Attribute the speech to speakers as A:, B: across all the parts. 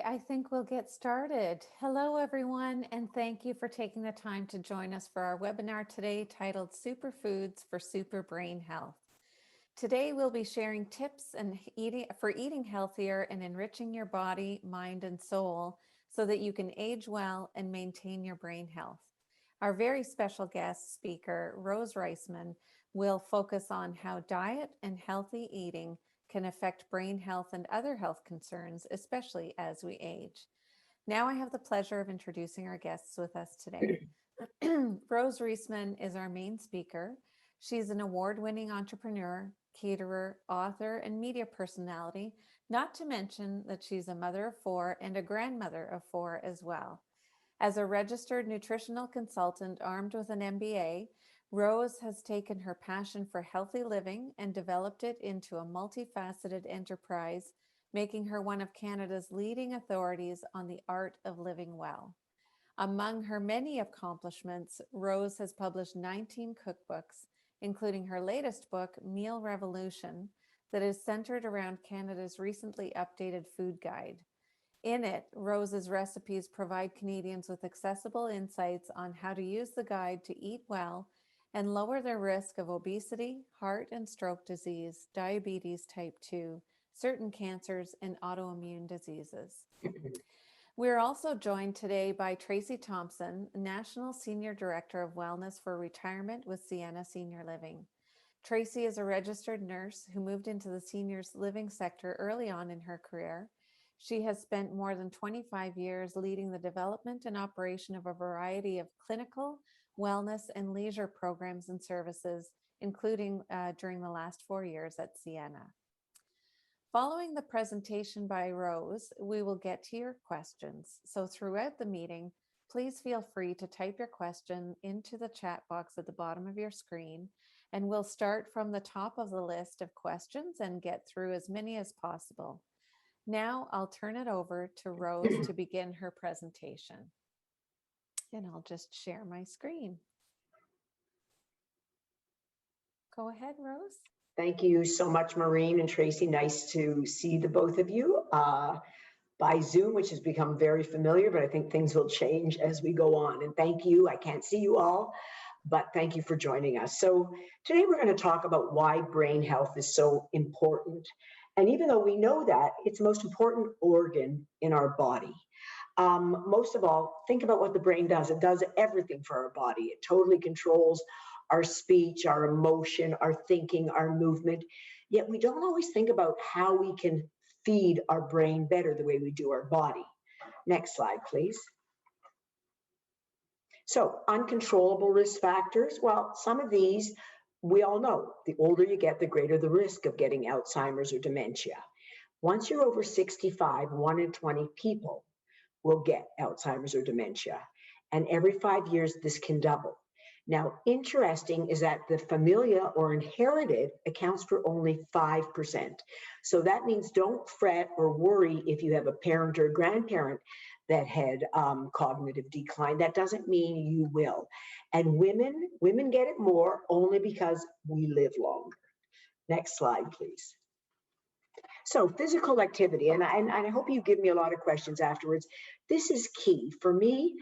A: I think we'll get started. Hello, everyone, and thank you for taking the time to join us for our webinar today titled Superfoods for Super Brain Health. Today, we'll be sharing tips for eating healthier and enriching your body, mind, and soul so that you can age well and maintain your brain health. Our very special guest speaker, Rose Reisman, will focus on how diet and healthy eating can affect brain health and other health concerns, especially as we age. Now I have the pleasure of introducing our guests with us today. Rose Reisman is our main speaker. She's an award-winning entrepreneur, caterer, author, and media personality, not to mention that she's a mother of 4 and a grandmother of 4 as well. As a registered nutritional consultant armed with an MBA, Rose has taken her passion for healthy living and developed it into a multifaceted enterprise, making her one of Canada's leading authorities on the art of living well. Among her many accomplishments, Rose has published 19 cookbooks, including her latest book, Meal Revolution, that is centered around Canada's recently updated food guide. In it, Rose's recipes provide Canadians with accessible insights on how to use the guide to eat well and lower their risk of obesity, heart and stroke disease, diabetes type 2, certain cancers, and autoimmune diseases. We're also joined today by Tracy Thompson, National Senior Director of Wellness for Retirement with Sienna Senior Living. Tracy is a registered nurse who moved into the seniors living sector early on in her career. She has spent more than 25 years leading the development and operation of a variety of clinical, wellness, and leisure programs and services, including during the last 4 years at Sienna. Following the presentation by Rose, we will get to your questions. So throughout the meeting, please feel free to type your question into the chat box at the bottom of your screen, and we'll start from the top of the list of questions and get through as many as possible. Now I'll turn it over to Rose to begin her presentation. And I'll just share my screen. Go ahead, Rose.
B: Thank you so much, Maureen and Tracy. Nice to see the both of you by Zoom, which has become very familiar, but I think things will change as we go on. And thank you. I can't see you all, but thank you for joining us. So today we're going to talk about why brain health is so important. And even though we know that, it's the most important organ in our body. Most of all, think about what the brain does. It does everything for our body. It totally controls our speech, our emotion, our thinking, our movement. Yet we don't always think about how we can feed our brain better the way we do our body. Next slide, please. So, uncontrollable risk factors. Well, some of these we all know. The older you get, the greater the risk of getting Alzheimer's or dementia. Once you're over 65, 1 in 20 people will get Alzheimer's or dementia. And every 5 years, this can double. Now, interesting is that the familial or inherited accounts for only 5%. So that means don't fret or worry if you have a parent or a grandparent that had cognitive decline. That doesn't mean you will. And women get it more only because we live longer. Next slide, please. So physical activity, and I hope you give me a lot of questions afterwards. This is key. For me,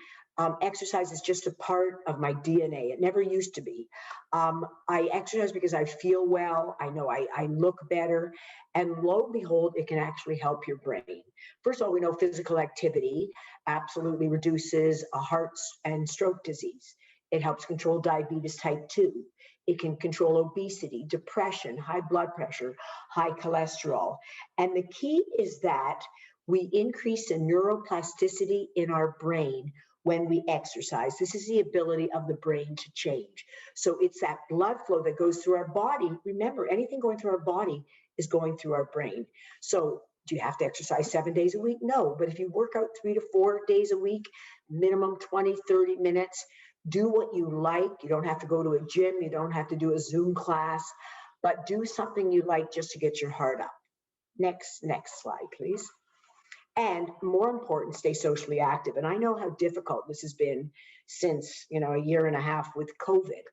B: exercise is just a part of my DNA. It never used to be. I exercise because I feel well. I know I look better. And lo and behold, it can actually help your brain. First of all, we know physical activity absolutely reduces a heart and stroke disease. It helps control diabetes type 2. It can control obesity, depression, high blood pressure, high cholesterol. And the key is that we increase the neuroplasticity in our brain when we exercise. This is the ability of the brain to change. So it's that blood flow that goes through our body. Remember, anything going through our body is going through our brain. So do you have to exercise 7 days a week? No, but if you work out 3 to 4 days a week, minimum 20, 30 minutes, do what you like. You don't have to go to a gym. You don't have to do a Zoom class, but do something you like just to get your heart up. Next slide, please. And more important, stay socially active. And I know how difficult this has been since, a year and a half with COVID.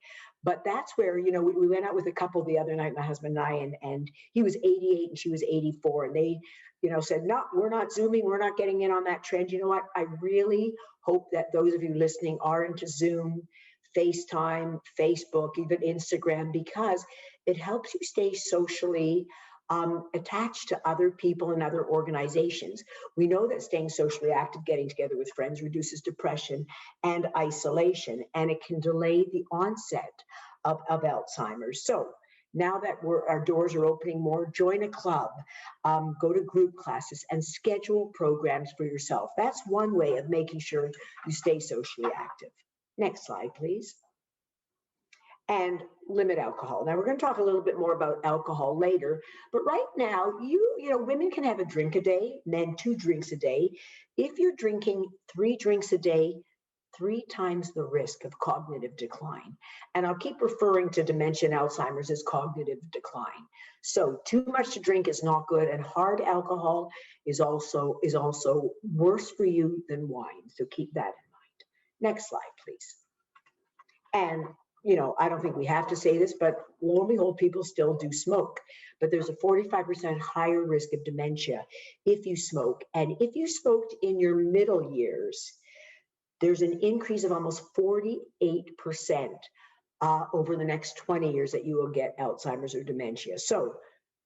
B: But that's where, we went out with a couple the other night, my husband and I, and he was 88 and she was 84. And they, said, no, we're not Zooming. We're not getting in on that trend. You know what? I really hope that those of you listening are into Zoom, FaceTime, Facebook, even Instagram, because it helps you stay socially attached to other people and other organizations. We know that staying socially active, getting together with friends, reduces depression and isolation, and it can delay the onset of Alzheimer's. So now that our doors are opening more, join a club, go to group classes, and schedule programs for yourself. That's one way of making sure you stay socially active. Next slide, please. And limit alcohol. Now we're going to talk a little bit more about alcohol later, but right now, women can have a drink a day, men 2 drinks a day. If you're drinking 3 drinks a day, 3 times the risk of cognitive decline. And I'll keep referring to dementia and Alzheimer's as cognitive decline. So too much to drink is not good, and hard alcohol is also worse for you than wine. So keep that in mind. Next slide, please. And I don't think we have to say this, but lo and behold, people still do smoke. But there's a 45% higher risk of dementia if you smoke. And if you smoked in your middle years, there's an increase of almost 48% over the next 20 years that you will get Alzheimer's or dementia. So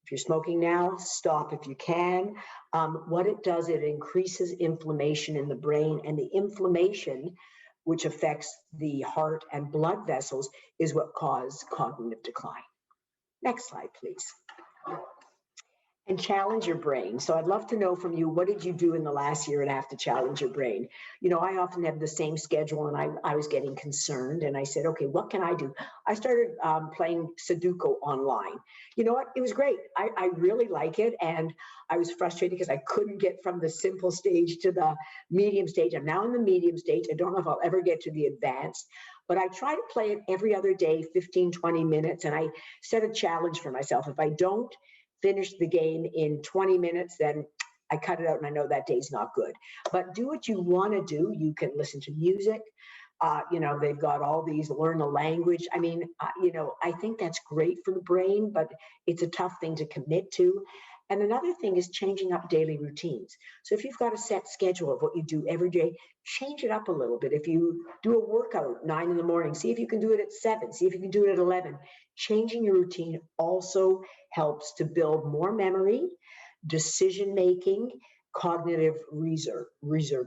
B: if you're smoking now, stop if you can. What it does, it increases inflammation in the brain, and the inflammation, which affects the heart and blood vessels, is what causes cognitive decline. Next slide, please. And challenge your brain. So I'd love to know from you, what did you do in the last year and a half to challenge your brain? I often have the same schedule, and I was getting concerned, and I said, okay, what can I do? I started playing Sudoku online. You know what? It was great. I really like it, and I was frustrated because I couldn't get from the simple stage to the medium stage. I'm now in the medium stage. I don't know if I'll ever get to the advanced, but I try to play it every other day, 15, 20 minutes, and I set a challenge for myself. If I don't finish the game in 20 minutes, then I cut it out, and I know that day's not good. But do what you want to do. You can listen to music. They've got all these, learn a language. I mean, I think that's great for the brain, but it's a tough thing to commit to. And another thing is changing up daily routines. So if you've got a set schedule of what you do every day, change it up a little bit. If you do a workout 9 in the morning, see if you can do it at 7, see if you can do it at 11. Changing your routine also helps to build more memory, decision-making, cognitive reserve,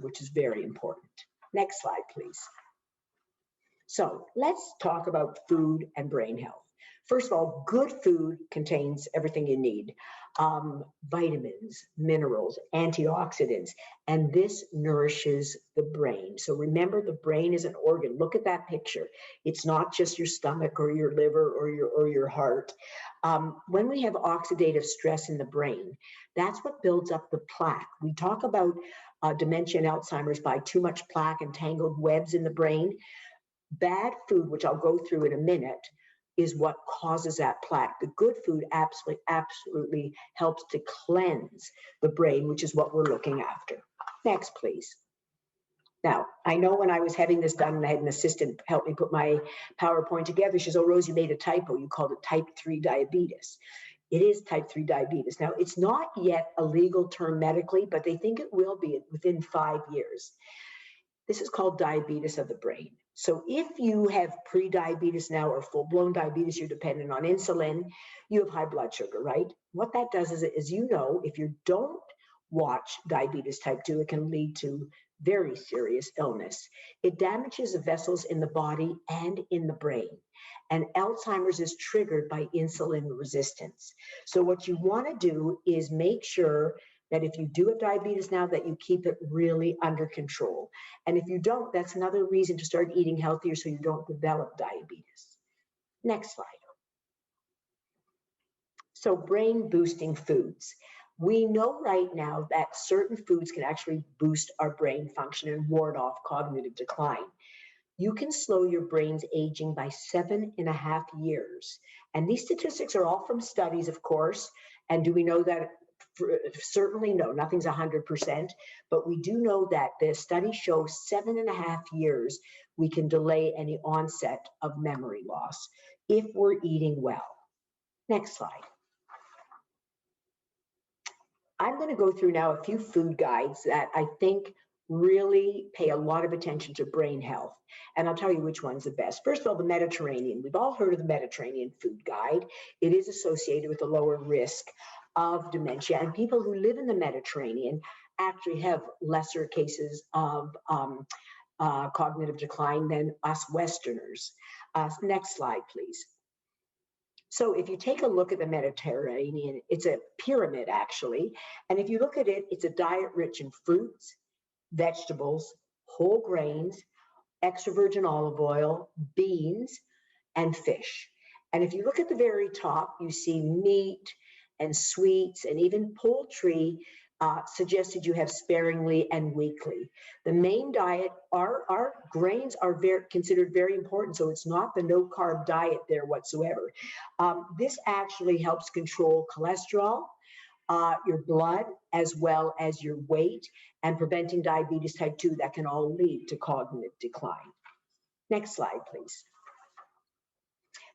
B: which is very important. Next slide, please. So let's talk about food and brain health. First of all, good food contains everything you need. Vitamins, minerals, antioxidants, and this nourishes the brain. So remember, the brain is an organ. Look at that picture. It's not just your stomach or your liver or your heart. When we have oxidative stress in the brain, that's what builds up the plaque. We talk about dementia and Alzheimer's by too much plaque and tangled webs in the brain. Bad food, which I'll go through in a minute, is what causes that plaque. The good food absolutely helps to cleanse the brain, which is what we're looking after. Next, please. Now, I know when I was having this done, and I had an assistant help me put my PowerPoint together, she says, oh, Rose, you made a typo. You called it type 3 diabetes. It is type 3 diabetes. Now, it's not yet a legal term medically, but they think it will be within 5 years. This is called diabetes of the brain. So if you have pre-diabetes now or full-blown diabetes, you're dependent on insulin, you have high blood sugar, right? What that does is, if you don't watch diabetes type 2, it can lead to very serious illness. It damages the vessels in the body and in the brain. And Alzheimer's is triggered by insulin resistance. So what you want to do is make sure that if you do have diabetes now, that you keep it really under control. And if you don't, that's another reason to start eating healthier so you don't develop diabetes. Next slide. So brain boosting foods. We know right now that certain foods can actually boost our brain function and ward off cognitive decline. You can slow your brain's aging by 7.5 years. And these statistics are all from studies, of course. And do we know that Certainly no, nothing's 100%, but we do know that the study shows 7.5 years we can delay any onset of memory loss if we're eating well. Next slide. I'm going to go through now a few food guides that I think really pay a lot of attention to brain health. And I'll tell you which one's the best. First of all, the Mediterranean. We've all heard of the Mediterranean food guide. It is associated with a lower risk of dementia. And people who live in the Mediterranean actually have lesser cases of cognitive decline than us Westerners. Next slide, please. So if you take a look at the Mediterranean, it's a pyramid actually. And if you look at it, it's a diet rich in fruits, vegetables, whole grains, extra virgin olive oil, beans, and fish. And if you look at the very top, you see meat and sweets and even poultry suggested you have sparingly and weekly. The main diet, our grains are considered very important, so it's not the no carb diet there whatsoever. This actually helps control cholesterol, your blood, as well as your weight, and preventing diabetes type 2 that can all lead to cognitive decline. Next slide, please.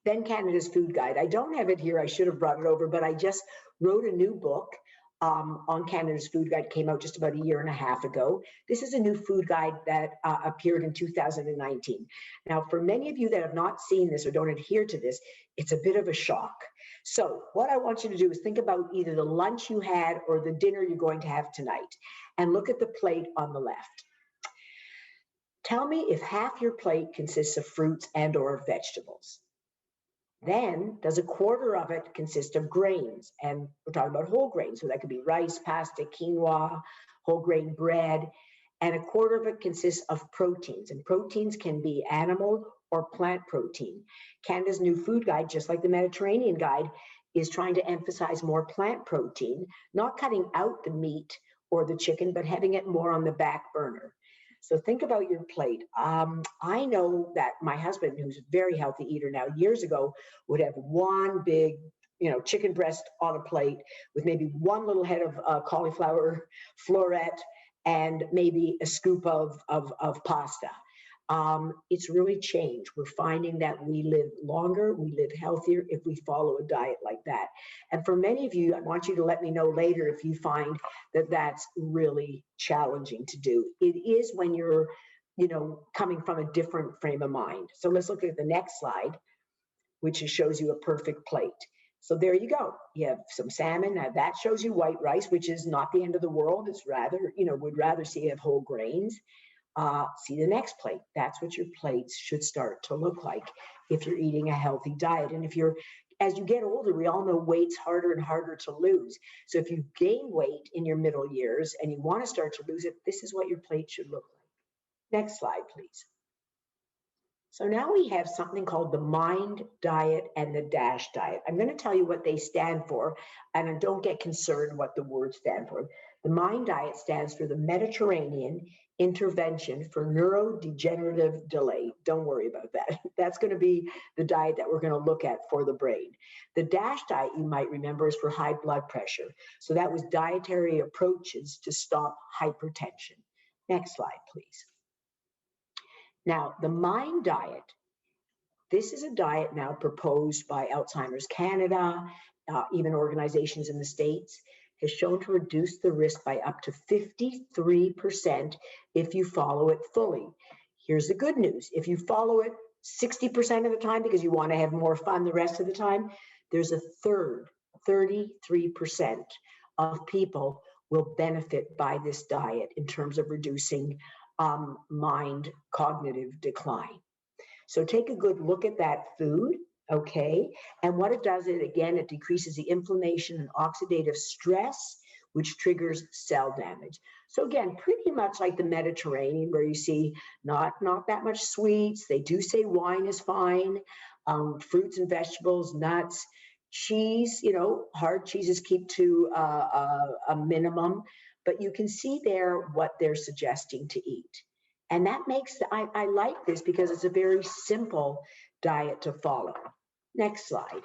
B: Then Canada's Food Guide. I don't have it here. I should have brought it over, but I just wrote a new book on Canada's Food Guide. Came out just about a year and a half ago. This is a new food guide that appeared in 2019. Now, for many of you that have not seen this or don't adhere to this, it's a bit of a shock. So what I want you to do is think about either the lunch you had or the dinner you're going to have tonight, and look at the plate on the left. Tell me if half your plate consists of fruits and or vegetables. Then does a quarter of it consist of grains? And we're talking about whole grains, so that could be rice, pasta, quinoa, whole grain bread. And a quarter of it consists of proteins. And proteins can be animal or plant protein. Canada's new food guide, just like the Mediterranean guide, is trying to emphasize more plant protein, not cutting out the meat or the chicken, but having it more on the back burner. So think about your plate. I know that my husband, who's a very healthy eater now, years ago, would have one big, chicken breast on a plate with maybe one little head of cauliflower floret and maybe a scoop of pasta. It's really changed. We're finding that we live longer, we live healthier if we follow a diet like that. And for many of you, I want you to let me know later if you find that that's really challenging to do. It is when you're, coming from a different frame of mind. So let's look at the next slide, which shows you a perfect plate. So there you go. You have some salmon. Now that shows you white rice, which is not the end of the world. It's rather, would rather see you have whole grains. See the next plate. That's what your plates should start to look like if you're eating a healthy diet. And as you get older, we all know weight's harder and harder to lose. So if you gain weight in your middle years and you want to start to lose it, this is what your plate should look like. Next slide, please. So now we have something called the MIND diet and the DASH diet. I'm going to tell you what they stand for, and don't get concerned what the words stand for. The MIND diet stands for the Mediterranean Intervention for Neurodegenerative Delay. Don't worry about that. That's going to be the diet that we're going to look at for the brain. The DASH diet, you might remember, is for high blood pressure. So that was dietary approaches to stop hypertension. Next slide, please. Now, the MIND diet, this is a diet now proposed by Alzheimer's Canada, even organizations in the States, has shown to reduce the risk by up to 53% if you follow it fully. Here's the good news. If you follow it 60% of the time because you want to have more fun the rest of the time, there's a third, 33% of people will benefit by this diet in terms of reducing mind cognitive decline. So take a good look at that food, okay? And what it does is, again, it decreases the inflammation and oxidative stress, which triggers cell damage. So again, pretty much like the Mediterranean, where you see not that much sweets. They do say wine is fine, fruits and vegetables, nuts, cheese, hard cheeses keep to a minimum. But you can see there what they're suggesting to eat. And that makes, I like this because it's a very simple diet to follow. Next slide.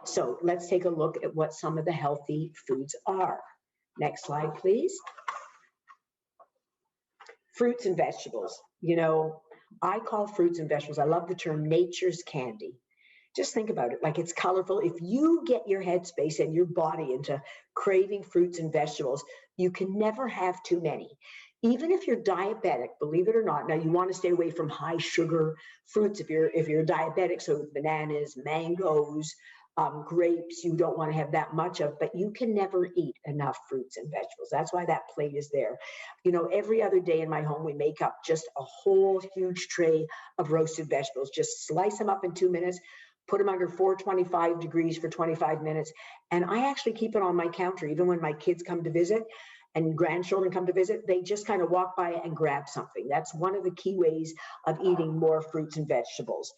B: So let's take a look at what some of the healthy foods are. Next slide, please. Fruits and vegetables. You know, I call fruits and vegetables, I love the term nature's candy. Just think about it, like it's colorful. If you get your headspace and your body into craving fruits and vegetables, you can never have too many. Even if you're diabetic, believe it or not, now you want to stay away from high sugar fruits if you're diabetic, so bananas, mangoes, grapes, you don't want to have that much of, but you can never eat enough fruits and vegetables. That's why that plate is there. You know, every other day in my home, we make up just a whole huge tray of roasted vegetables. Just slice them up in 2 minutes, put them under 425 degrees for 25 minutes. And I actually keep it on my counter, even when my kids come to visit and grandchildren come to visit, they just kind of walk by and grab something. That's one of the key ways of eating more fruits and vegetables.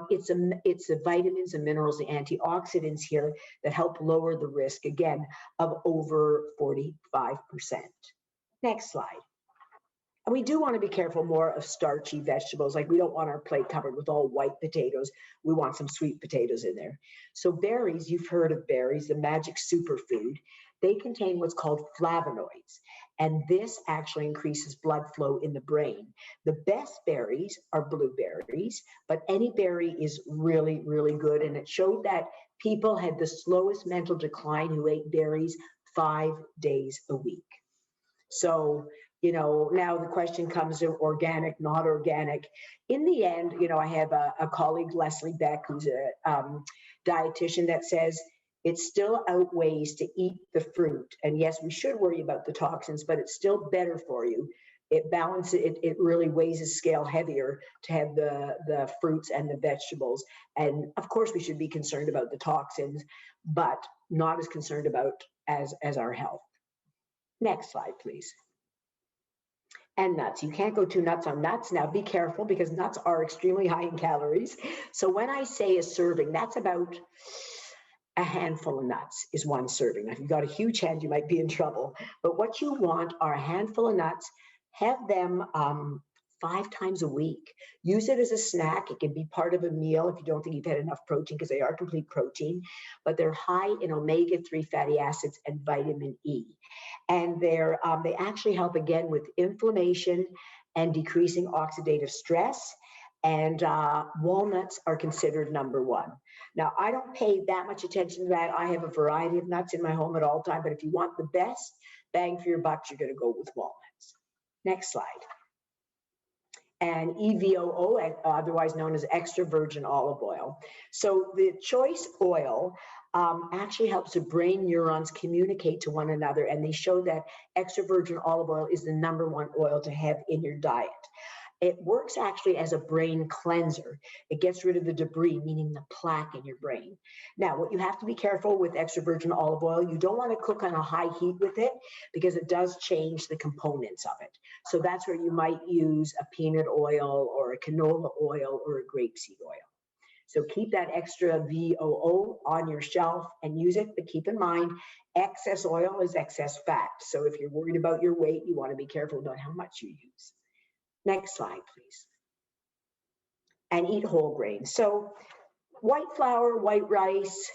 B: It's the vitamins and minerals, the antioxidants here that help lower the risk, again, of over 45%. Next slide. And we do want to be careful more of starchy vegetables. Like we don't want our plate covered with all white potatoes. We want some sweet potatoes in there. So berries, you've heard of berries, the magic superfood. They contain what's called flavonoids. And this actually increases blood flow in the brain. The best berries are blueberries, but any berry is really, really good. And it showed that people had the slowest mental decline who ate berries 5 days a week. So, you know, now the question comes to organic, not organic. In the end, you know, I have a colleague, Leslie Beck, who's a dietitian, that says it still outweighs to eat the fruit. And yes, we should worry about the toxins, but it's still better for you. It balances, it really weighs a scale heavier to have the fruits and the vegetables. And of course, we should be concerned about the toxins, but not as concerned about as our health. Next slide, please. And nuts. You can't go too nuts on nuts. Now be careful because nuts are extremely high in calories. So when I say a serving, that's about a handful of nuts is one serving. Now, if you've got a huge hand, you might be in trouble. But what you want are a handful of nuts. Have them 5 times a week. Use it as a snack. It can be part of a meal if you don't think you've had enough protein, because they are complete protein, but they're high in omega-3 fatty acids and vitamin E. And they actually help, again, with inflammation and decreasing oxidative stress. And walnuts are considered number one. Now, I don't pay that much attention to that. I have a variety of nuts in my home at all time, but if you want the best bang for your buck, you're going to go with walnuts. Next slide. And EVOO, otherwise known as extra virgin olive oil. So the choice oil actually helps the brain neurons communicate to one another, and they show that extra virgin olive oil is the number one oil to have in your diet. It works actually as a brain cleanser. It gets rid of the debris, meaning the plaque in your brain. Now, what you have to be careful with extra virgin olive oil, you don't want to cook on a high heat with it because it does change the components of it. So that's where you might use a peanut oil or a canola oil or a grapeseed oil. So keep that extra VOO on your shelf and use it, but keep in mind, excess oil is excess fat. So if you're worried about your weight, you want to be careful about how much you use. Next slide, please. And eat whole grains. So white flour, white rice,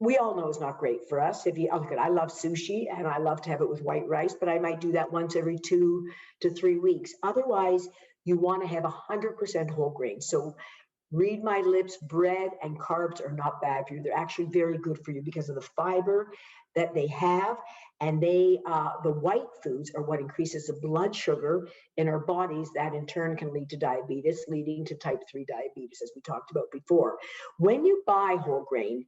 B: we all know is not great for us. If you look at, I love sushi and I love to have it with white rice, but I might do that once every 2 to 3 weeks. Otherwise, you want to have 100% whole grains. So read my lips, bread and carbs are not bad for you. They're actually very good for you because of the fiber that they have. And the white foods are what increases the blood sugar in our bodies. That in turn can lead to diabetes, leading to type 3 diabetes, as we talked about before. When you buy whole grain,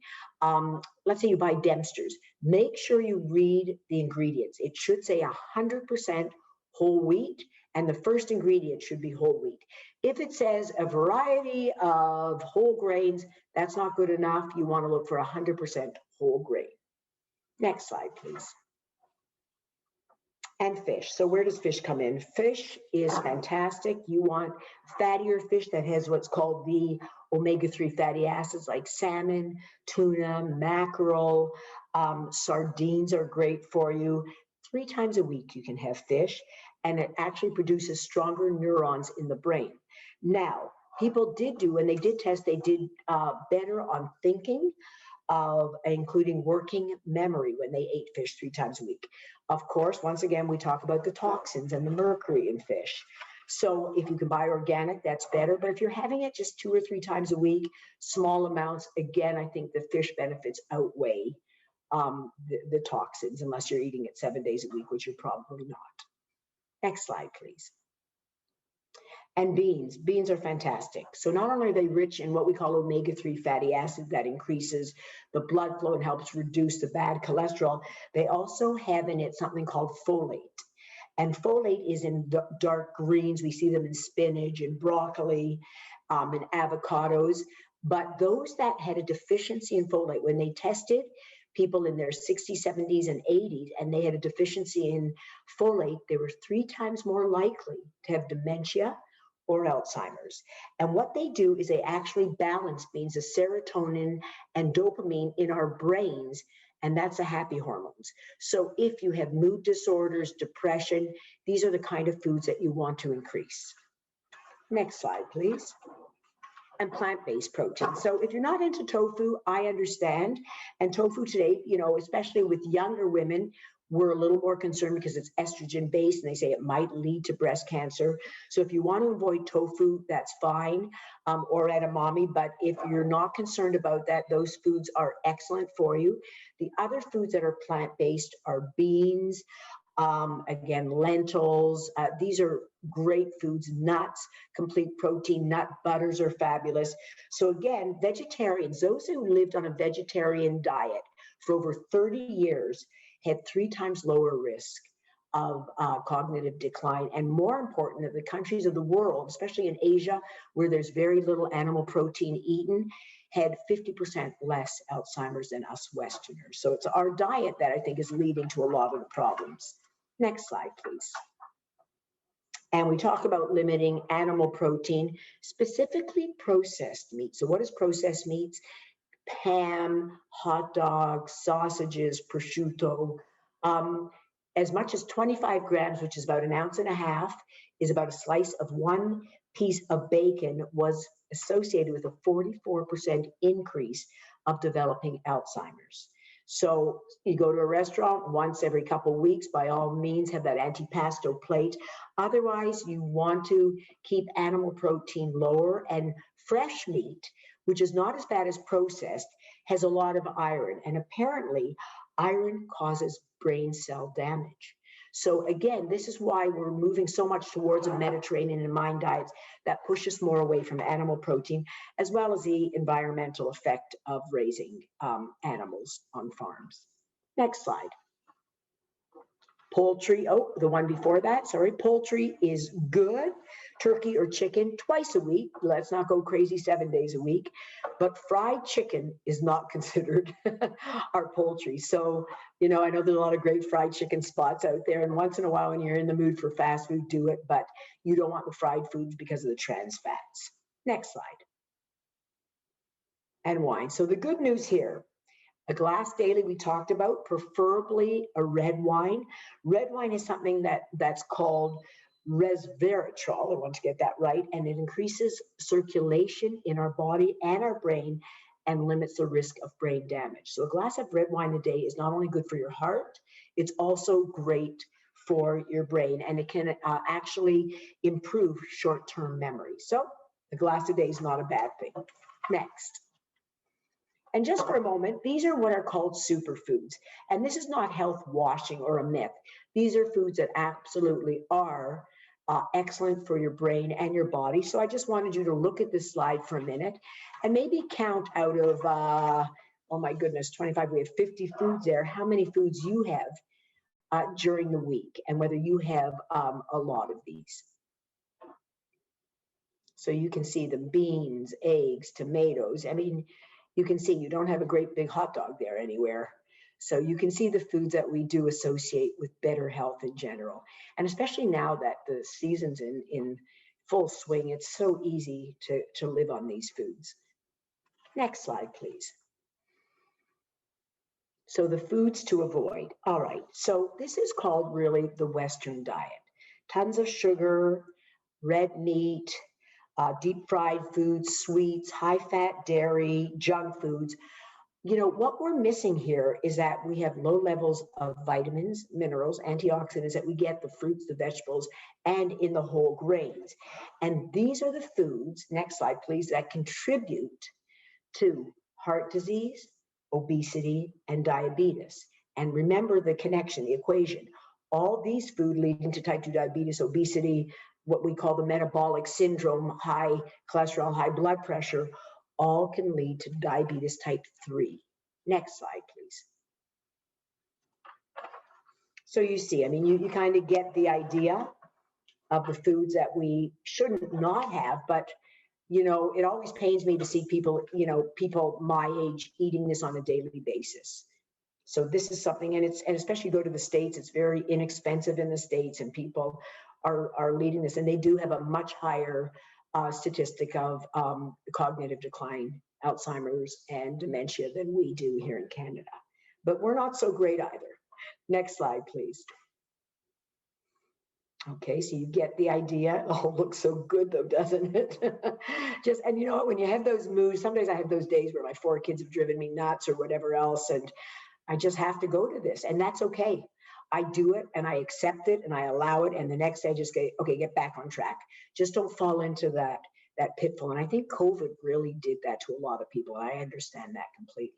B: let's say you buy Dempster's, make sure you read the ingredients. It should say 100% whole wheat, and the first ingredient should be whole wheat. If it says a variety of whole grains, that's not good enough. You want to look for 100% whole grain. Next slide, please. And fish. So where does fish come in? Fish is fantastic. You want fattier fish that has what's called the omega-3 fatty acids, like salmon, tuna, mackerel, sardines are great for you. 3 times a week you can have fish, and it actually produces stronger neurons in the brain. Now, people did do, when they did test, they did better on thinking, of including working memory when they ate fish 3 times a week. Of course, once again, we talk about the toxins and the mercury in fish. So if you can buy organic, that's better. But if you're having it just 2 or 3 times a week, small amounts, again, I think the fish benefits outweigh the toxins, unless you're eating it 7 days a week, which you're probably not. Next slide, please. And beans. Beans are fantastic. So not only are they rich in what we call omega-3 fatty acids that increases the blood flow and helps reduce the bad cholesterol, they also have in it something called folate. And folate is in dark greens. We see them in spinach and broccoli, and avocados. But those that had a deficiency in folate, when they tested people in their 60s, 70s, and 80s, and they had a deficiency in folate, they were 3 times more likely to have dementia or Alzheimer's. And what they do is they actually balance beans, the serotonin and dopamine in our brains, and that's the happy hormones. So if you have mood disorders, depression, these are the kind of foods that you want to increase. Next slide, please. And plant-based protein. So if you're not into tofu, I understand. And tofu today, especially with younger women, we're a little more concerned because it's estrogen based and they say it might lead to breast cancer. So if you want to avoid tofu, that's fine, or edamame. But if you're not concerned about that, those foods are excellent for you. The other foods that are plant-based are beans, again, lentils. These are great foods. Nuts, complete protein, nut butters are fabulous. So again, vegetarians, those who lived on a vegetarian diet for over 30 years had 3 times lower risk of cognitive decline. And more important, that the countries of the world, especially in Asia, where there's very little animal protein eaten, had 50% less Alzheimer's than us Westerners. So it's our diet that I think is leading to a lot of the problems. Next slide, please. And we talk about limiting animal protein, specifically processed meat. So what is processed meats? Ham, hot dogs, sausages, prosciutto. As much as 25 grams, which is about 1.5 ounces, is about a slice of one piece of bacon, was associated with a 44% increase of developing Alzheimer's. So you go to a restaurant once every couple of weeks, by all means, have that antipasto plate. Otherwise, you want to keep animal protein lower, and fresh meat, which is not as bad as processed, has a lot of iron. And apparently, iron causes brain cell damage. So again, this is why we're moving so much towards a Mediterranean and mind diets that push us more away from animal protein, as well as the environmental effect of raising animals on farms. Next slide. Poultry, the one before that, sorry. Poultry is good. Turkey or chicken twice a week. Let's not go crazy 7 days a week. But fried chicken is not considered our poultry. So, I know there's a lot of great fried chicken spots out there. And once in a while, when you're in the mood for fast food, do it. But you don't want the fried foods because of the trans fats. Next slide. And wine. So the good news here. A glass daily we talked about, preferably a red wine. Red wine is something that's called resveratrol, I want to get that right, and it increases circulation in our body and our brain and limits the risk of brain damage. So a glass of red wine a day is not only good for your heart, it's also great for your brain, and it can actually improve short-term memory. So a glass a day is not a bad thing. Next. And just for a moment, these are what are called superfoods. And this is not health washing or a myth. These are foods that absolutely are excellent for your brain and your body. So I just wanted you to look at this slide for a minute and maybe count out of, oh my goodness, 25, we have 50 foods there, how many foods you have during the week and whether you have a lot of these. So you can see the beans, eggs, tomatoes. I mean, you can see you don't have a great big hot dog there anywhere. So you can see the foods that we do associate with better health in general. And especially now that the season's in full swing, it's so easy to live on these foods. Next slide, please. So the foods to avoid. All right, so this is called really the Western diet. Tons of sugar, red meat, deep fried foods, sweets, high fat dairy, junk foods. what we're missing here is that we have low levels of vitamins, minerals, antioxidants that we get the fruits, the vegetables, and in the whole grains. And these are the foods, next slide, please, that contribute to heart disease, obesity, and diabetes. And remember the connection, the equation. All these food leading to type 2 diabetes, obesity, what we call the metabolic syndrome, high cholesterol, high blood pressure, all can lead to diabetes type 3. Next slide, please. So you see, I mean, you kind of get the idea of the foods that we shouldn't not have, but it always pains me to see people, people my age eating this on a daily basis. So this is something, and especially go to the States, it's very inexpensive in the States, and people are leading this, and they do have a much higher statistic of cognitive decline, Alzheimer's, and dementia than we do here in Canada. But we're not so great either. Next slide, please. Okay, so you get the idea. Oh, it looks so good though, doesn't it? And you know what, when you have those moods, sometimes I have those days where my 4 kids have driven me nuts or whatever else, and I just have to go to this, and that's okay. I do it and I accept it and I allow it, and the next day I just say, okay, get back on track. Just don't fall into that pitfall. And I think COVID really did that to a lot of people. I understand that completely.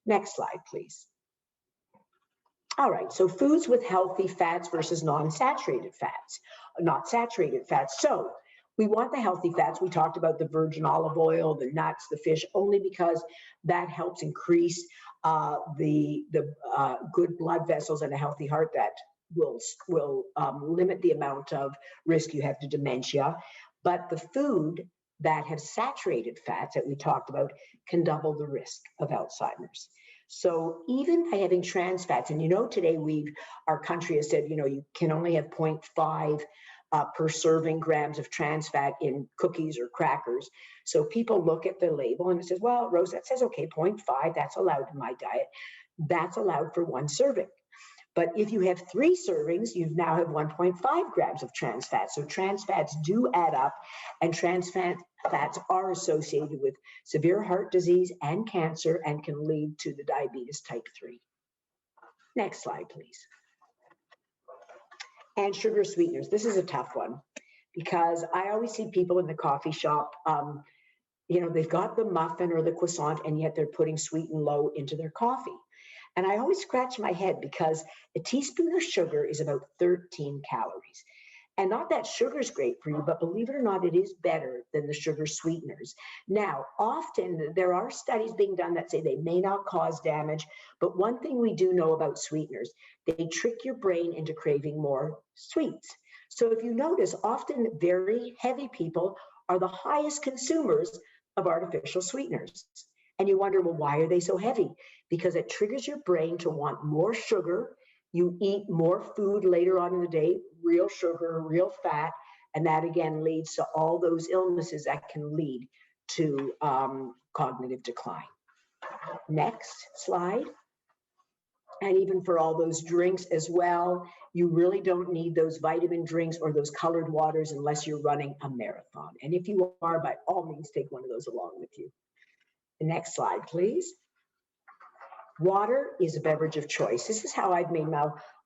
B: Next slide, please. All right, so foods with healthy fats versus non-saturated fats, not saturated fats. So we want the healthy fats. We talked about the virgin olive oil, the nuts, the fish, only because that helps increase the good blood vessels and a healthy heart that will limit the amount of risk you have to dementia. But the food that have saturated fats that we talked about can double the risk of Alzheimer's. So even by having trans fats, and today our country has said, you can only have 0.5 per serving grams of trans fat in cookies or crackers. So people look at the label and it says, well, Rose, that says, okay, 0.5, that's allowed in my diet. That's allowed for 1 serving. But if you have 3 servings, you now have 1.5 grams of trans fat. So trans fats do add up, and trans fats are associated with severe heart disease and cancer and can lead to the diabetes type 3. Next slide, please. And sugar sweeteners. This is a tough one because I always see people in the coffee shop, they've got the muffin or the croissant, and yet they're putting sweet and low into their coffee. And I always scratch my head because a teaspoon of sugar is about 13 calories. And not that sugar is great for you, but believe it or not, it is better than the sugar sweeteners. Now, often there are studies being done that say they may not cause damage, but one thing we do know about sweeteners, they trick your brain into craving more sweets. So if you notice, often very heavy people are the highest consumers of artificial sweeteners. And you wonder, well, why are they so heavy? Because it triggers your brain to want more sugar. You eat more food later on in the day, real sugar, real fat, and that again leads to all those illnesses that can lead to cognitive decline. Next slide. And even for all those drinks as well, you really don't need those vitamin drinks or those colored waters unless you're running a marathon. And if you are, by all means, take one of those along with you. The next slide, please. Water is a beverage of choice. This is how I've made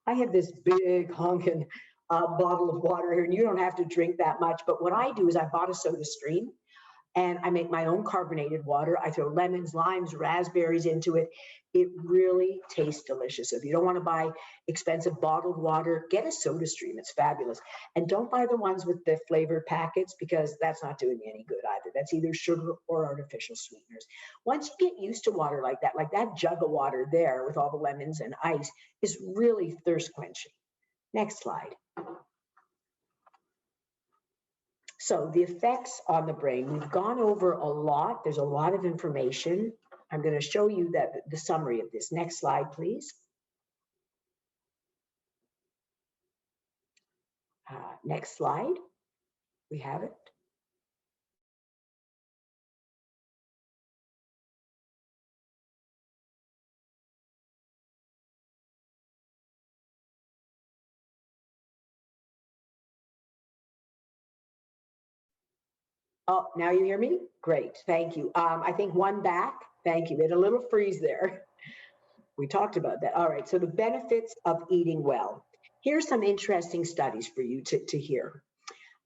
B: I have this big honking bottle of water here, and you don't have to drink that much. But what I do is I bought a Soda Stream, and I make my own carbonated water. I throw lemons, limes, raspberries into it. It really tastes delicious. So if you don't want to buy expensive bottled water, get a Soda Stream. It's fabulous. And don't buy the ones with the flavored packets because that's not doing you any good either. That's either sugar or artificial sweeteners. Once you get used to water like that jug of water there with all the lemons and ice is really thirst quenching. Next slide. So the effects on the brain, we've gone over a lot. There's a lot of information. I'm going to show you the summary of this. Next slide, please. Next slide. We have it. Oh, now you hear me? Great, thank you. I think one back. Thank you. We had a little freeze there. We talked about that. All right. So the benefits of eating well. Here's some interesting studies for you to hear.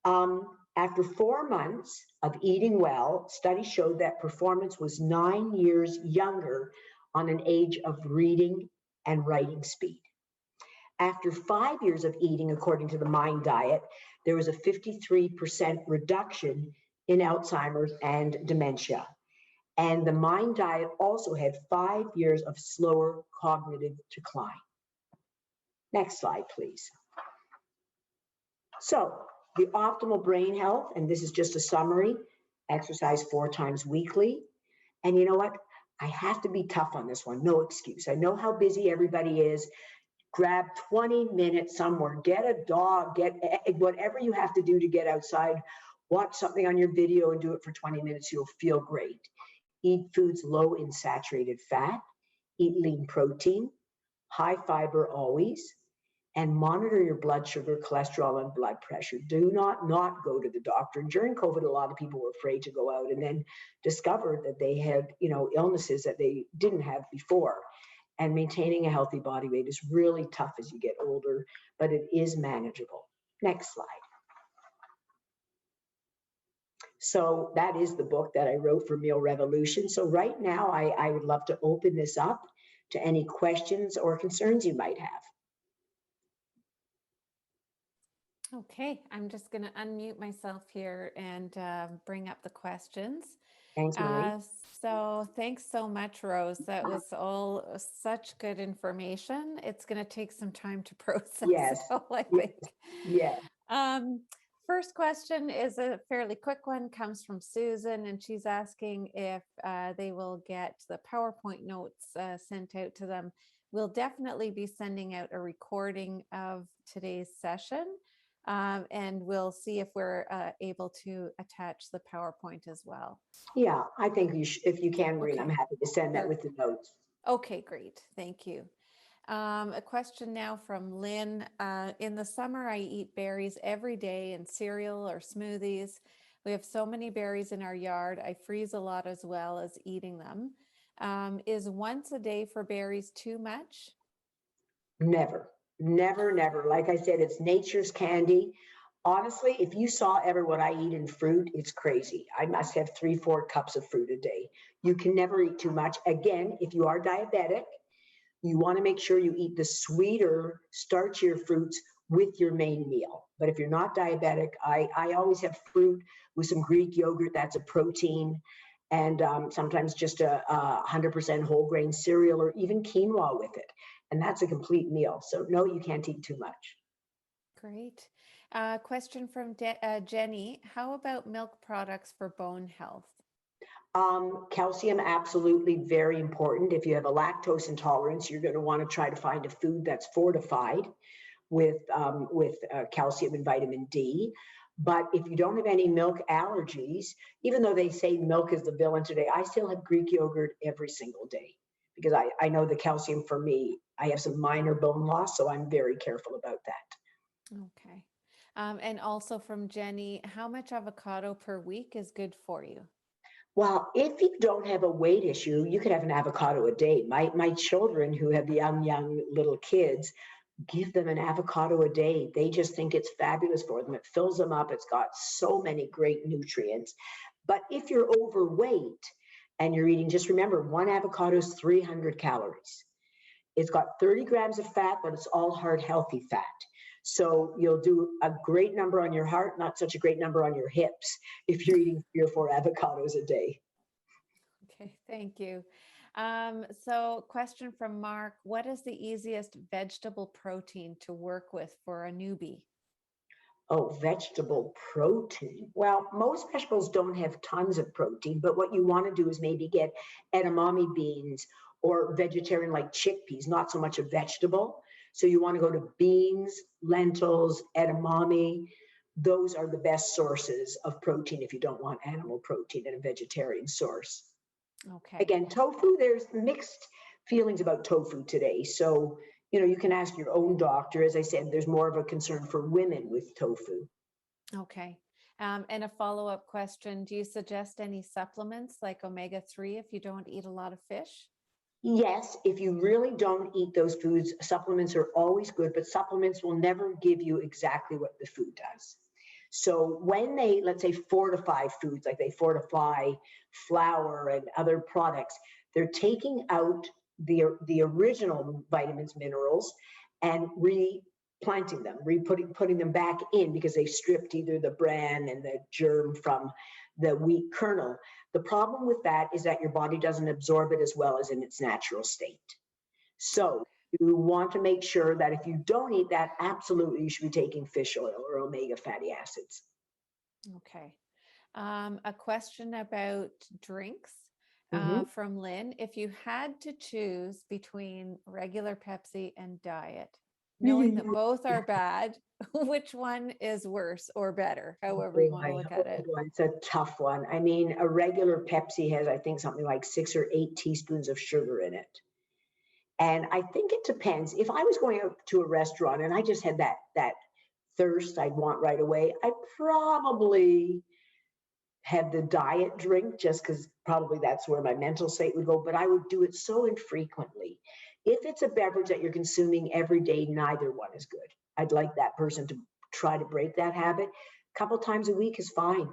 B: After 4 months of eating well, studies showed that performance was 9 years younger on an age of reading and writing speed. After 5 years of eating, according to the Mind Diet, there was a 53% reduction in Alzheimer's and dementia. And the Mind Diet also had 5 years of slower cognitive decline. Next slide, please. So, the optimal brain health, and this is just a summary: exercise 4 times weekly. And you know what? I have to be tough on this one, no excuse. I know how busy everybody is. Grab 20 minutes somewhere, get a dog, get whatever you have to do to get outside, watch something on your video and do it for 20 minutes. You'll feel great. Eat foods low in saturated fat, eat lean protein, high fiber always, and monitor your blood sugar, cholesterol, and blood pressure. Do not go to the doctor. And during COVID, a lot of people were afraid to go out and then discovered that they had, illnesses that they didn't have before. And maintaining a healthy body weight is really tough as you get older, but it is manageable. Next slide. So that is the book that I wrote for Meal Revolution. So right now, I would love to open this up to any questions or concerns you might have.
A: Okay, I'm just going to unmute myself here and bring up the questions.
B: Thanks, Marie.
A: So thanks so much, Rose. That was all such good information. It's going to take some time to process.
B: Yes.
A: So I think.
B: Yeah.
A: First question is a fairly quick one, comes from Susan, and she's asking if they will get the PowerPoint notes sent out to them. We'll definitely be sending out a recording of today's session. And we'll see if we're able to attach the PowerPoint as well.
B: Yeah, I think if you can, Maureen,
A: Okay.
B: I'm happy to send that with the notes.
A: Okay, great. Thank you. A question now from Lynn. In the summer, I eat berries every day in cereal or smoothies. We have so many berries in our yard. I freeze a lot as well as eating them. Is once a day for berries too much?
B: Never. Like I said, it's nature's candy. Honestly, if you saw ever what I eat in fruit, it's crazy. I must have 3-4 cups of fruit a day. You can never eat too much. Again, if you are diabetic, you want to make sure you eat the sweeter, starchier fruits with your main meal. But if you're not diabetic, I always have fruit with some Greek yogurt. That's a protein. And sometimes just a 100% whole grain cereal or even quinoa with it. And that's a complete meal. So no, you can't eat too much.
A: Great. Question from Jenny. How about milk products for bone health?
B: Calcium, absolutely very important. If you have a lactose intolerance, you're going to want to try to find a food that's fortified with calcium and vitamin D. But if you don't have any milk allergies, even though they say milk is the villain today, I still have Greek yogurt every single day because I know the calcium for me. I have some minor bone loss, so I'm very careful about that.
A: Okay. And also from Jenny, how much avocado per week is good for you?
B: Well, if you don't have a weight issue, you could have an avocado a day. My children who have young little kids, give them an avocado a day. They just think it's fabulous for them. It fills them up. It's got so many great nutrients. But if you're overweight and you're eating, just remember, one avocado is 300 calories. It's got 30 grams of fat, but it's all heart healthy fat. So you'll do a great number on your heart, not such a great number on your hips if you're eating 3 or 4 avocados a day.
A: Okay, thank you. So question from Mark, what is the easiest vegetable protein to work with for a newbie?
B: Oh, vegetable protein. Well, most vegetables don't have tons of protein, but what you want to do is maybe get edamame beans or vegetarian like chickpeas, not so much a vegetable. So you want to go to beans, lentils, edamame. Those are the best sources of protein if you don't want animal protein and a vegetarian source.
A: Okay.
B: Again, tofu, there's mixed feelings about tofu today. So, you can ask your own doctor. As I said, there's more of a concern for women with tofu.
A: Okay. And a follow-up question, do you suggest any supplements like omega-3 if you don't eat a lot of fish?
B: Yes, if you really don't eat those foods, supplements are always good, but supplements will never give you exactly what the food does. So when they, let's say, fortify foods, like they fortify flour and other products, they're taking out the original vitamins, minerals, and replanting them, putting them back in because they stripped either the bran and the germ from the wheat kernel. The problem with that is that your body doesn't absorb it as well as in its natural state. So you want to make sure that if you don't eat that, absolutely you should be taking fish oil or omega fatty acids.
A: Okay. A question about drinks
B: Mhm.
A: from Lynn. If you had to choose between regular Pepsi and diet, knowing that both are bad, which one is worse or better, however you want to
B: Boy,
A: look
B: oh
A: at it?
B: boy, it's a tough one. I mean, a regular Pepsi has, I think, something like 6 or 8 teaspoons of sugar in it. And I think it depends. If I was going out to a restaurant and I just had that thirst I'd want right away, I'd probably have the diet drink just because probably that's where my mental state would go, but I would do it so infrequently. If it's a beverage that you're consuming every day, neither one is good. I'd like that person to try to break that habit. A couple times a week is fine.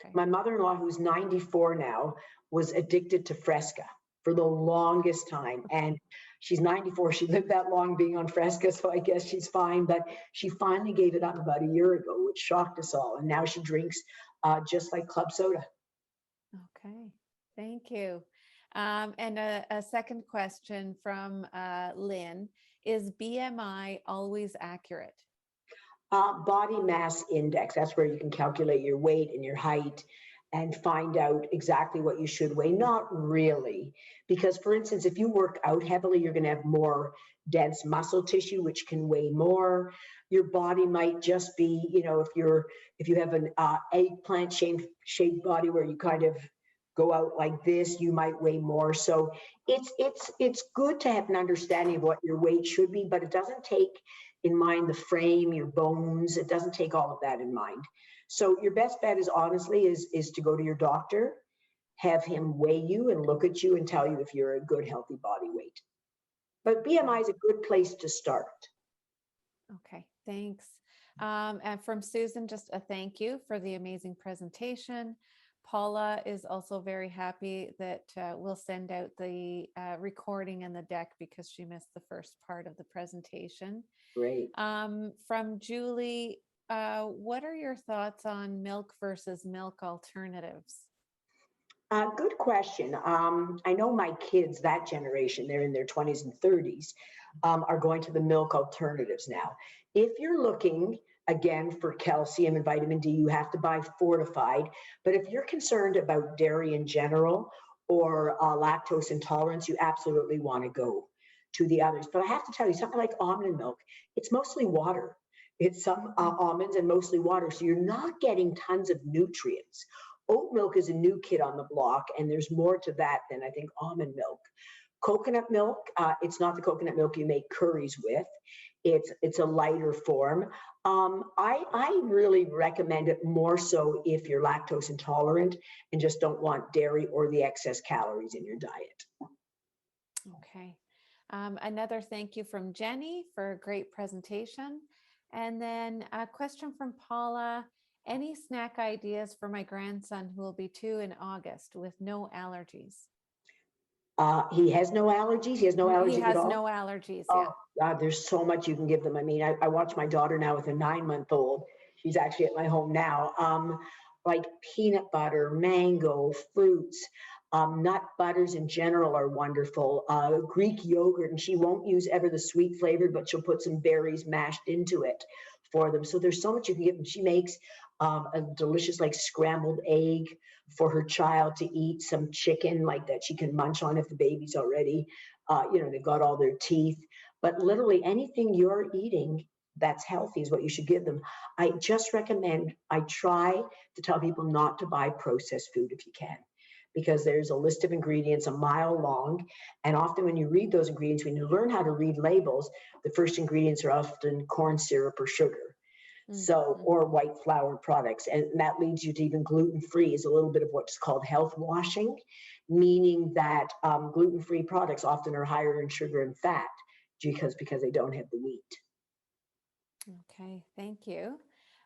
A: Okay.
B: My mother-in-law, who's 94 now, was addicted to Fresca for the longest time. And she's 94. She lived that long being on Fresca, so I guess she's fine. But she finally gave it up about a year ago, which shocked us all. And now she drinks just like club soda.
A: Okay. Thank you. And a second question from Lynn, is BMI always accurate?
B: Body mass index, that's where you can calculate your weight and your height and find out exactly what you should weigh. Not really, because for instance, if you work out heavily, you're going to have more dense muscle tissue, which can weigh more. Your body might just be, if you have an eggplant shaped body where you kind of go out like this, you might weigh more. So it's good to have an understanding of what your weight should be, but it doesn't take in mind the frame, your bones. It doesn't take all of that in mind. So your best bet is honestly is to go to your doctor, have him weigh you and look at you and tell you if you're a good healthy body weight. But BMI is a good place to start.
A: Okay, thanks. And from Susan, just a thank you for the amazing presentation. Paula is also very happy that we'll send out the recording and the deck because she missed the first part of the presentation.
B: Great.
A: From Julie, what are your thoughts on milk versus milk alternatives?
B: Good question. I know my kids, that generation, they're in their 20s and 30s, are going to the milk alternatives now. If you're looking, again, for calcium and vitamin D, you have to buy fortified. But if you're concerned about dairy in general or lactose intolerance, you absolutely want to go to the others. But I have to tell you, something like almond milk, it's mostly water. It's some almonds and mostly water. So you're not getting tons of nutrients. Oat milk is a new kid on the block, and there's more to that than I think almond milk. Coconut milk, it's not the coconut milk you make curries with. It's a lighter form. I really recommend it more so if you're lactose intolerant and just don't want dairy or the excess calories in your diet.
A: Okay. Another thank you from Jenny for a great presentation. And then a question from Paula. Any snack ideas for my grandson who will be 2 in August with no allergies?
B: He has no allergies. He has no
A: He
B: allergies at
A: has
B: all.
A: no allergies. Yeah.
B: Oh, God, there's so much you can give them. I mean, I watch my daughter now with a 9-month-old. She's actually at my home now. Like peanut butter, mango, fruits, nut butters in general are wonderful. Greek yogurt, and she won't use ever the sweet flavor, but she'll put some berries mashed into it for them. So there's so much you can give them. She makes a delicious like scrambled egg for her child to eat, some chicken like that she can munch on if the baby's already, they've got all their teeth. But literally anything you're eating that's healthy is what you should give them. I just recommend, I try to tell people not to buy processed food if you can, because there's a list of ingredients a mile long. And often when you read those ingredients, when you learn how to read labels, the first ingredients are often corn syrup or sugar. So,
A: Mm-hmm.
B: or white flour products. And that leads you to even gluten-free is a little bit of what's called health washing, meaning that gluten-free products often are higher in sugar and fat because they don't have the wheat.
A: Okay, thank you.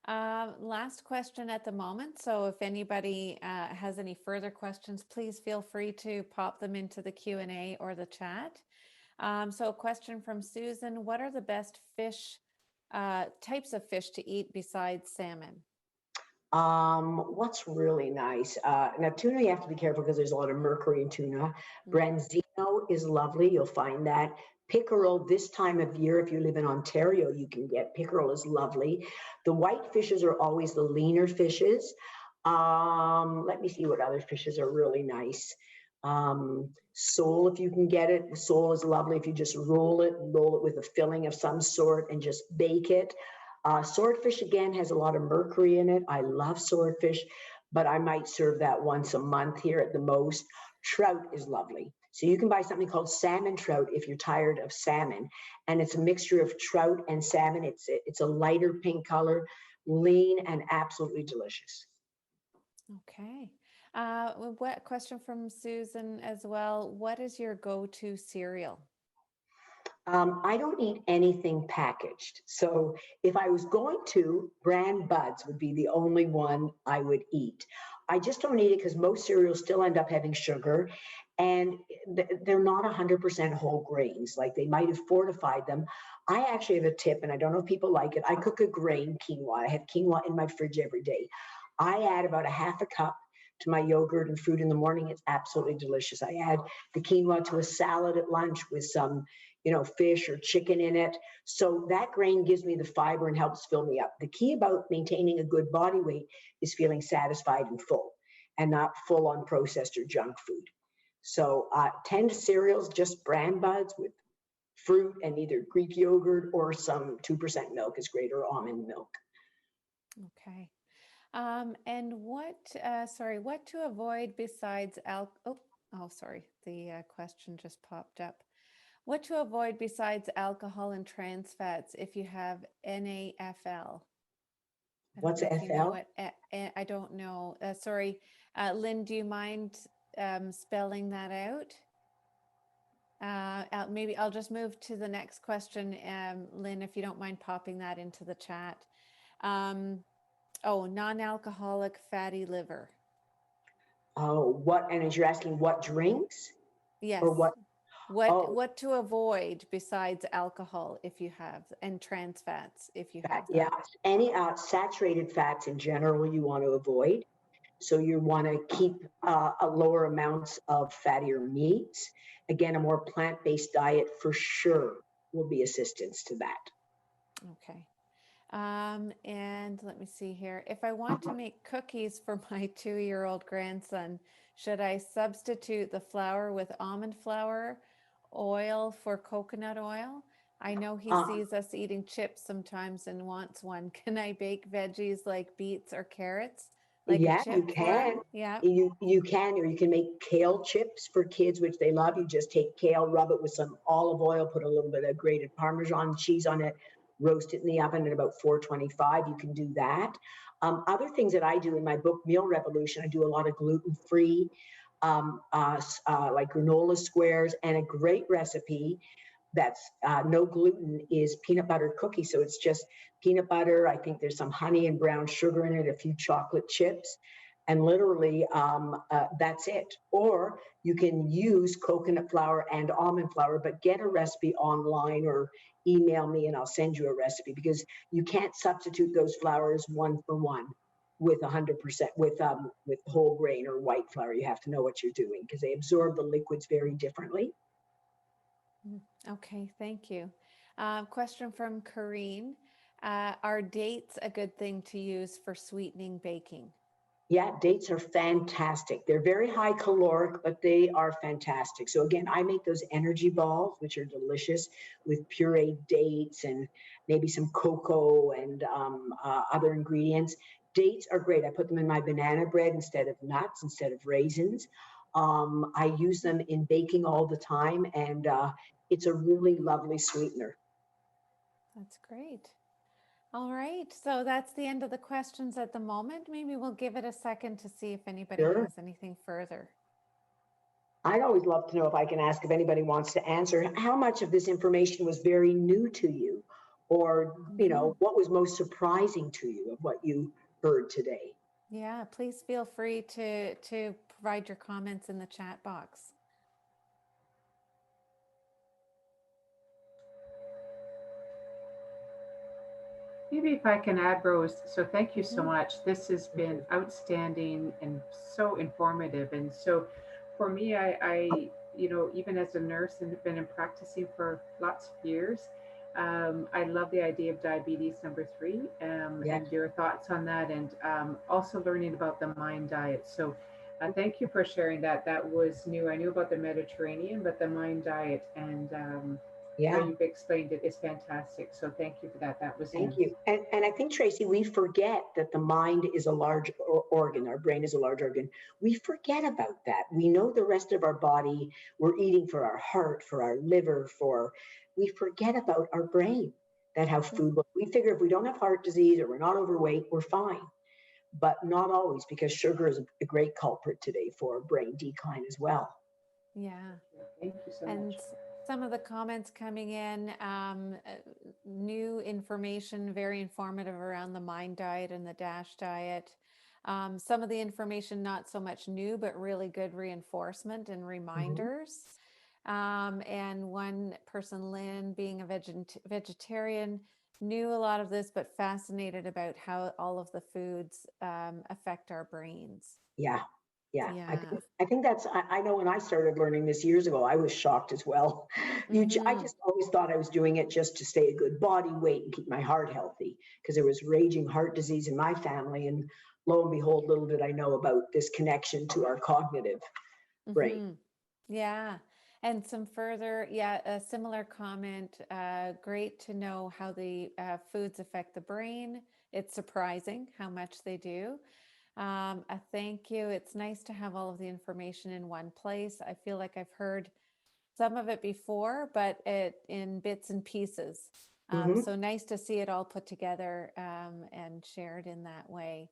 A: Last question at the moment. So if anybody has any further questions, please feel free to pop them into the Q&A or the chat. So a question from Susan, what are the best fish, types of fish to eat besides salmon?
B: What's really nice? Now, tuna, you have to be careful because there's a lot of mercury in tuna.
A: Mm.
B: Branzino is lovely. You'll find that. Pickerel, this time of year, if you live in Ontario, you can get pickerel is lovely. The white fishes are always the leaner fishes. Let me see what other fishes are really nice. Sole, if you can get it. Sole is lovely if you just roll it with a filling of some sort and just bake it. Swordfish, again, has a lot of mercury in it. I love swordfish, but I might serve that once a month here at the most. Trout is lovely. So you can buy something called salmon trout if you're tired of salmon. And it's a mixture of trout and salmon. It's a lighter pink color, lean and absolutely delicious.
A: Okay. What question from Susan as well? What is your go-to cereal?
B: I don't eat anything packaged. So if I was going to, Bran Buds would be the only one I would eat. I just don't eat it because most cereals still end up having sugar and they're not 100% whole grains. Like they might have fortified them. I actually have a tip, and I don't know if people like it. I cook a grain quinoa. I have quinoa in my fridge every day. I add about a half a cup to my yogurt and fruit in the morning. It's absolutely delicious. I add the quinoa to a salad at lunch with some fish or chicken in it. So that grain gives me the fiber and helps fill me up. The key about maintaining a good body weight is feeling satisfied and full and not full on processed or junk food. So 10 cereals, just Bran Buds with fruit and either Greek yogurt or some 2% milk is great or almond milk.
A: Okay. And what to avoid besides sorry, the question just popped up. What to avoid besides alcohol and trans fats if you have NAFL? I don't
B: What's
A: know if you know
B: FL?
A: what, I don't know. Sorry, Lynn, do you mind spelling that out? Maybe I'll just move to the next question, Lynn, if you don't mind popping that into the chat. Non-alcoholic fatty liver.
B: Oh, what? And as you're asking what drinks
A: Yes.
B: or what?
A: What
B: Oh,
A: what to avoid besides alcohol if you have, and trans fats if you
B: fat.
A: have
B: Yeah.
A: that?
B: Any saturated fats in general you want to avoid. So you want to keep a lower amounts of fattier meats. Again, a more plant-based diet for sure will be assistance to that.
A: Okay. And let me see here. If I want to make cookies for my 2-year-old grandson, should I substitute the flour with almond flour, oil for coconut oil? I know he
B: Uh,
A: sees us eating chips sometimes and wants one. Can I bake veggies like beets or carrots, like a
B: yeah, you
A: chip
B: can.
A: form? Yeah.
B: You can, or you can make kale chips for kids, which they love. You just take kale, rub it with some olive oil, put a little bit of grated Parmesan cheese on it, roast it in the oven at about 425. You can do that. Other things that I do in my book, Meal Revolution, I do a lot of gluten-free, like granola squares, and a great recipe that's no gluten is peanut butter cookie. So it's just peanut butter. I think there's some honey and brown sugar in it, a few chocolate chips, and literally that's it. Or you can use coconut flour and almond flour, but get a recipe online or email me and I'll send you a recipe because you can't substitute those flours one for one with 100% with whole grain or white flour. You have to know what you're doing because they absorb the liquids very differently.
A: Okay, thank you. Question from Corrine. Are dates a good thing to use for sweetening baking?
B: Yeah, dates are fantastic. They're very high caloric, but they are fantastic. So again, I make those energy balls, which are delicious with pureed dates and maybe some cocoa and other ingredients. Dates are great. I put them in my banana bread instead of nuts, instead of raisins. I use them in baking all the time, and it's a really lovely sweetener.
A: That's great. All right. So that's the end of the questions at the moment. Maybe we'll give it a second to see if anybody
B: Sure.
A: has anything further.
B: I'd always love to know if I can ask if anybody wants to answer how much of this information was very new to you, or,
A: Hmm.
B: what was most surprising to you of what you heard today?
A: Yeah, please feel free to provide your comments in the chat box.
C: Maybe if I can add, Rose, so thank you so
A: Hmm.
C: much. This has been outstanding and so informative. And so for me, even as a nurse and have been in practicing for lots of years, I love the idea of diabetes number three,
B: Yeah.
C: and your thoughts on that, and also learning about the mind diet. So thank you for sharing that. That was new. I knew about the Mediterranean, but the mind diet and how
B: Yeah.
C: you've explained it is fantastic. So thank you for that. That was
B: Thank
C: new.
B: you. And I think, Tracy, we forget that the mind is a large organ, our brain is a large organ. We forget about that. We know the rest of our body, we're eating for our heart, for our liver, we forget about our brain, that how food, we figure if we don't have heart disease or we're not overweight, we're fine. But not always, because sugar is a great culprit today for brain decline as well.
A: Yeah.
C: Thank you so much.
A: And some of the comments coming in, new information, very informative around the Mind diet and the DASH diet. Some of the information not so much new, but really good reinforcement and
B: Mhm.
A: reminders. And one person, Lynn, being a vegetarian, knew a lot of this, but fascinated about how all of the foods affect our brains.
B: Yeah, yeah. I
A: Yeah.
B: think I think that's I know when I started learning this years ago, I was shocked as well. I
A: Mm-hmm.
B: just always thought I was doing it just to stay a good body weight and keep my heart healthy, because there was raging heart disease in my family, and lo and behold, little did I know about this connection to our cognitive brain.
A: Mm-hmm. Yeah. And some further, yeah, a similar comment. Great to know how the foods affect the brain. It's surprising how much they do. A thank you. It's nice to have all of the information in one place. I feel like I've heard some of it before, but it in bits and pieces.
B: Hmm.
A: So nice to see it all put together and shared in that way.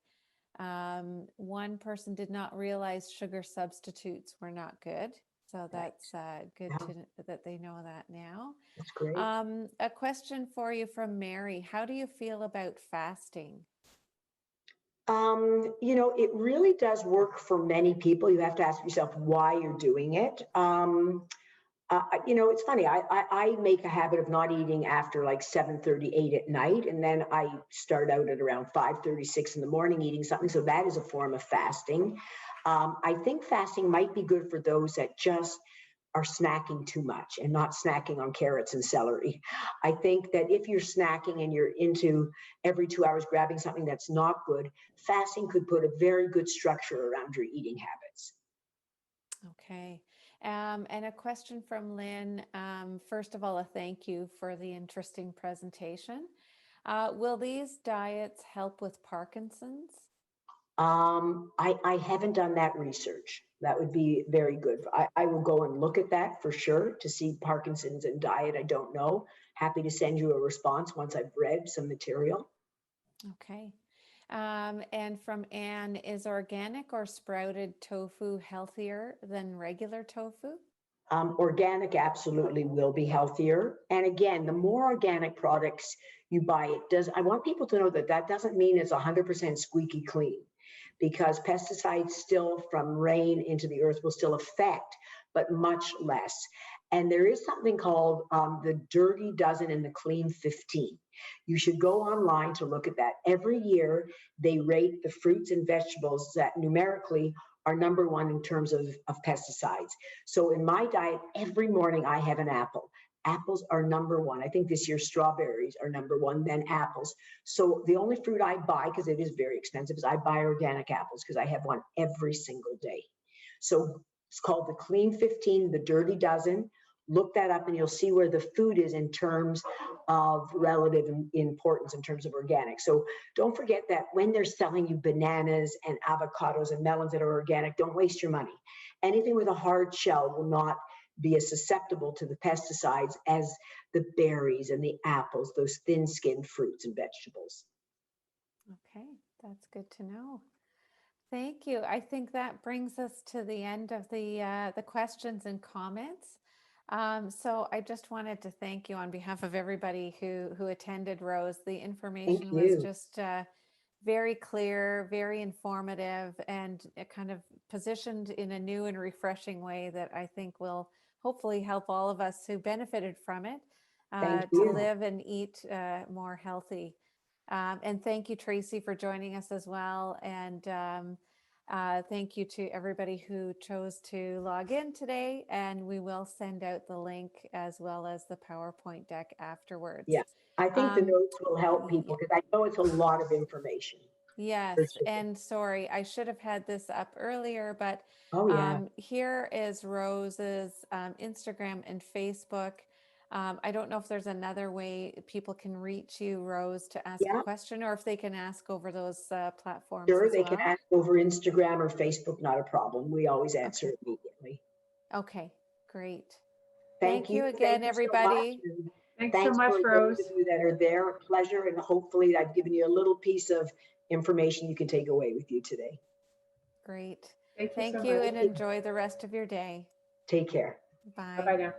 A: One person did not realize sugar substitutes were not good. So
B: Right.
A: that's good
B: Yeah,
A: that they know that now.
B: that's great.
A: A question for you from Mary. How do you feel about fasting?
B: It really does work for many people. You have to ask yourself why you're doing it. It's funny. I make a habit of not eating after like 7:38 at night, and then I start out at around 5:36 in the morning eating something. So that is a form of fasting. I think fasting might be good for those that just are snacking too much and not snacking on carrots and celery. I think that if you're snacking and you're into every 2 hours grabbing something that's not good, fasting could put a very good structure around your eating habits.
A: Okay. And a question from Lynn. First of all, a thank you for the interesting presentation. Will these diets help with Parkinson's?
B: I haven't done that research. That would be very good. I will go and look at that for sure to see Parkinson's and diet. I don't know. Happy to send you a response once I've read some material.
A: Okay. And from Anne, is organic or sprouted tofu healthier than regular tofu?
B: Organic absolutely will be healthier. And again, the more organic products you buy, it does. I want people to know that that doesn't mean it's 100% squeaky clean, because pesticides still from rain into the earth will still affect, but much less. And there is something called the Dirty Dozen and the Clean 15. You should go online to look at that. Every year, they rate the fruits and vegetables that numerically are number one in terms of pesticides. So in my diet, every morning I have an apple. Apples are number one. I think this year strawberries are number one, then apples. So the only fruit I buy, because it is very expensive, is I buy organic apples because I have one every single day. So it's called the Clean 15, the Dirty Dozen. Look that up and you'll see where the food is in terms of relative importance in terms of organic. So don't forget that when they're selling you bananas and avocados and melons that are organic, don't waste your money. Anything with a hard shell will not be as susceptible to the pesticides as the berries and the apples, those thin-skinned fruits and vegetables.
A: Okay, that's good to know. Thank you. I think that brings us to the end of the questions and comments. So I just wanted to thank you on behalf of everybody who attended, Rose. The
B: Thank
A: information was
B: you.
A: just very clear, very informative, and kind of positioned in a new and refreshing way that I think will hopefully help all of us who benefited from it
B: Thank
A: to
B: you.
A: live and eat more healthy. And thank you, Tracy, for joining us as well. And thank you to everybody who chose to log in today. And we will send out the link as well as the PowerPoint deck afterwards.
B: Yes, I think the notes will help
A: Yeah.
B: people because I know it's a lot of information.
A: Yes,
B: For sure.
A: and sorry, I should have had this up earlier, but
B: Oh, yeah.
A: here is Rose's Instagram and Facebook. I don't know if there's another way people can reach you, Rose, to ask a
B: Yeah,
A: question, or if they can ask over those platforms
B: sure.
A: as
B: They can
A: well.
B: ask over Instagram or Facebook, not a problem. We always answer
A: Okay.
B: immediately.
A: Okay, great.
B: Thank
A: Thank
B: you.
A: you again,
B: Thank you so much.
A: everybody.
B: And
C: Thanks so
B: thanks
C: much,
B: for those
C: Rose.
B: of you that are there. A pleasure. And hopefully I've given you a little piece of information you can take away with you today.
A: Great.
C: Thank you so
A: Thank
C: much.
A: you, and enjoy the rest of your day.
B: Take care.
A: Bye.
C: Bye-bye now.